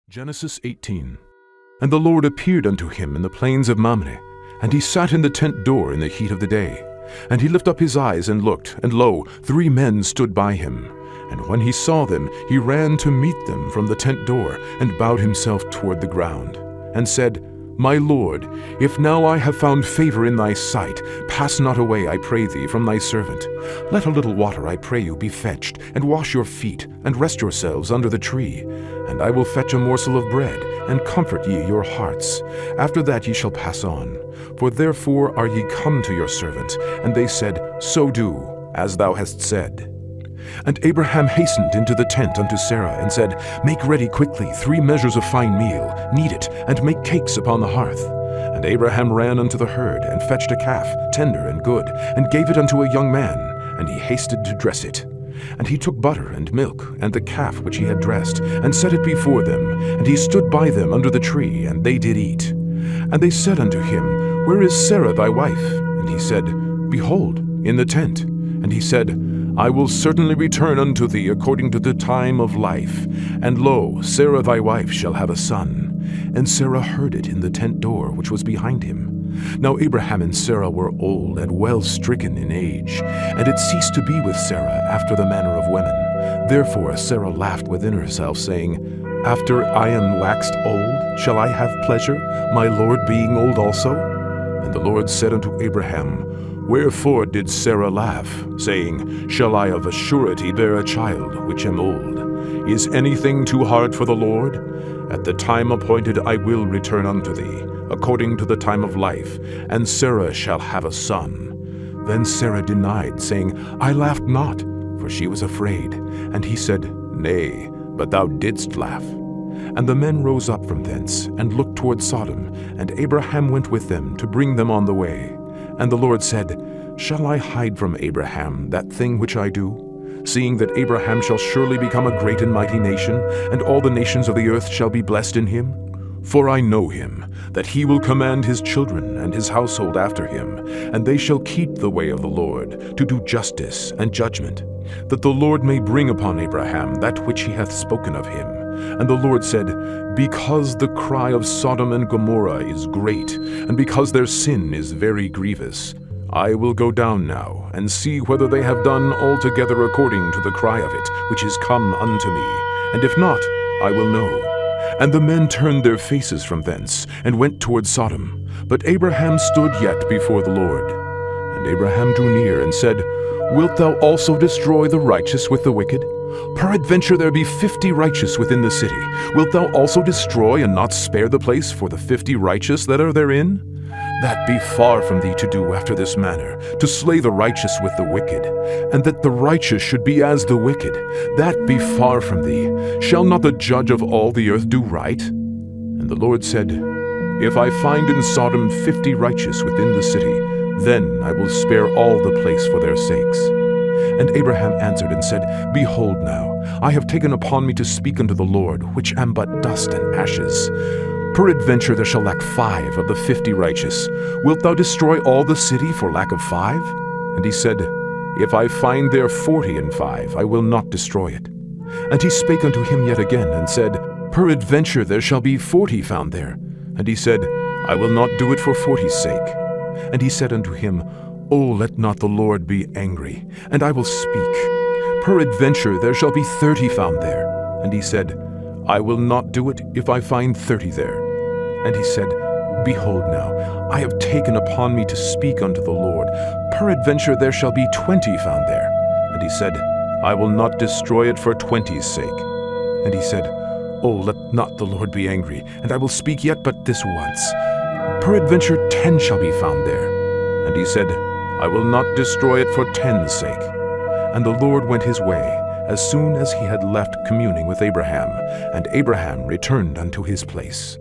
Genesis 18. And the Lord appeared unto him in the plains of Mamre, and he sat in the tent door in the heat of the day. And he lifted up his eyes and looked, and lo, 3 men stood by him. And when he saw them, he ran to meet them from the tent door, and bowed himself toward the ground, and said, My Lord, if now I have found favor in thy sight, pass not away, I pray thee, from thy servant. Let a little water, I pray you, be fetched, and wash your feet, and rest yourselves under the tree. And I will fetch a morsel of bread, and comfort ye your hearts. After that ye shall pass on. For therefore are ye come to your servant. And they said, So do, as thou hast said. And Abraham hastened into the tent unto Sarah, and said, Make ready quickly 3 measures of fine meal, knead it, and make cakes upon the hearth. And Abraham ran unto the herd, and fetched a calf, tender and good, and gave it unto a young man, and he hasted to dress it. And he took butter and milk, and the calf which he had dressed, and set it before them. And he stood by them under the tree, and they did eat. And they said unto him, Where is Sarah thy wife? And he said, Behold, in the tent. And he said, I will certainly return unto thee according to the time of life. And lo, Sarah thy wife shall have a son. And Sarah heard it in the tent door which was behind him. Now Abraham and Sarah were old and well stricken in age, and it ceased to be with Sarah after the manner of women. Therefore Sarah laughed within herself, saying, After I am waxed old, shall I have pleasure, my Lord being old also? And the Lord said unto Abraham, Wherefore did Sarah laugh, saying, Shall I of a surety bear a child, which am old? Is anything too hard for the Lord? At the time appointed I will return unto thee, according to the time of life, and Sarah shall have a son. Then Sarah denied, saying, I laughed not, for she was afraid. And he said, Nay, but thou didst laugh. And the men rose up from thence, and looked toward Sodom, and Abraham went with them to bring them on the way. And the Lord said, Shall I hide from Abraham that thing which I do? Seeing that Abraham shall surely become a great and mighty nation, and all the nations of the earth shall be blessed in him? For I know him, that he will command his children and his household after him, and they shall keep the way of the Lord, to do justice and judgment, that the Lord may bring upon Abraham that which he hath spoken of him. And the Lord said, Because the cry of Sodom and Gomorrah is great, and because their sin is very grievous, I will go down now, and see whether they have done altogether according to the cry of it, which is come unto me. And if not, I will know. And the men turned their faces from thence, and went toward Sodom. But Abraham stood yet before the Lord. And Abraham drew near, and said, Wilt thou also destroy the righteous with the wicked? Peradventure there be 50 righteous within the city. Wilt thou also destroy and not spare the place for the 50 righteous that are therein? That be far from thee to do after this manner, to slay the righteous with the wicked, and that the righteous should be as the wicked. That be far from thee. Shall not the judge of all the earth do right? And the Lord said, If I find in Sodom 50 righteous within the city, then I will spare all the place for their sakes. And Abraham answered and said, Behold now, I have taken upon me to speak unto the Lord, which am but dust and ashes. Peradventure there shall lack 5 of the 50 righteous. Wilt thou destroy all the city for lack of 5? And he said, If I find there 40 and 5, I will not destroy it. And he spake unto him yet again, and said, Peradventure there shall be 40 found there. And he said, I will not do it for 40's sake. And he said unto him, O let not the Lord be angry, and I will speak. Peradventure there shall be 30 found there. And he said, I will not do it if I find 30 there. And he said, Behold now, I have taken upon me to speak unto the Lord. Peradventure there shall be 20 found there. And he said, I will not destroy it for 20's sake. And he said, O let not the Lord be angry, and I will speak yet but this once. Peradventure 10 shall be found there. And he said, I will not destroy it for 10's sake. And the Lord went his way, as soon as he had left communing with Abraham, and Abraham returned unto his place.